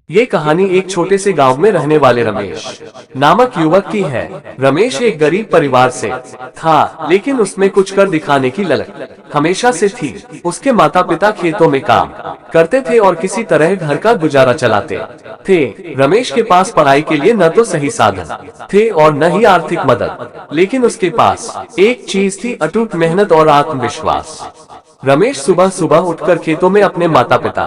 ये कहानी एक छोटे से गांव में रहने वाले रमेश नामक युवक की है। रमेश एक गरीब परिवार से था, लेकिन उसमें कुछ कर दिखाने की ललक हमेशा से थी। उसके माता पिता खेतों में काम करते थे और किसी तरह घर का गुजारा चलाते थे। रमेश के पास पढ़ाई के लिए न तो सही साधन थे और न ही आर्थिक मदद, लेकिन उसके पास एक चीज थी, अटूट मेहनत और आत्मविश्वास। रमेश सुबह सुबह उठकर खेतों में अपने माता पिता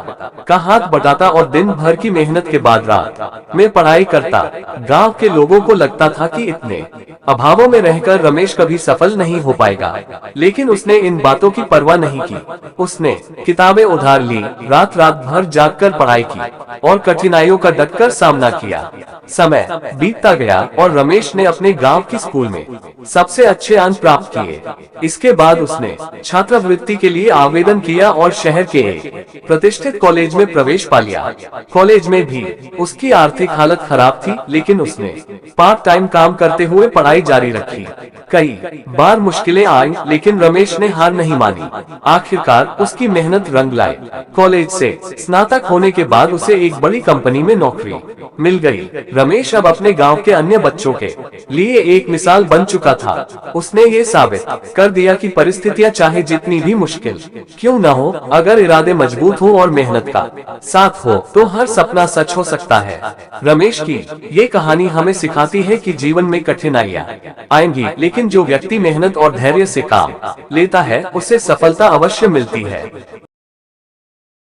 का हाथ बटाता और दिन भर की मेहनत के बाद रात में पढ़ाई करता। गांव के लोगों को लगता था कि इतने अभावों में रहकर रमेश कभी सफल नहीं हो पाएगा, लेकिन उसने इन बातों की परवाह नहीं की। उसने किताबें उधार ली, रात रात भर जागकर पढ़ाई की और कठिनाइयों का डटकर सामना किया। समय बीतता गया और रमेश ने अपने गांव की स्कूल में सबसे अच्छे अंक प्राप्त किए। इसके बाद उसने छात्रवृत्ति के लिए आवेदन किया और शहर के एक प्रतिष्ठित कॉलेज में प्रवेश पा लिया। कॉलेज में भी उसकी आर्थिक हालत खराब थी, लेकिन उसने पार्ट टाइम काम करते हुए पढ़ाई जारी रखी। कई बार मुश्किलें आई, लेकिन रमेश ने हार नहीं मानी। आखिरकार उसकी मेहनत रंग लाई। कॉलेज से स्नातक होने के बाद उसे एक बड़ी कंपनी में नौकरी मिल गई। रमेश अब अपने गांव के अन्य बच्चों के लिए एक मिसाल बन चुका था। उसने ये साबित कर दिया कि परिस्थितियां चाहे जितनी भी मुश्किल क्यों न हो, अगर इरादे मजबूत हो और मेहनत का साथ हो तो हर सपना सच हो सकता है। रमेश की ये कहानी हमें सिखाती है कि जीवन में कठिनाइयां आएंगी, लेकिन जो व्यक्ति मेहनत और धैर्य से काम लेता है उसे सफलता अवश्य मिलती है।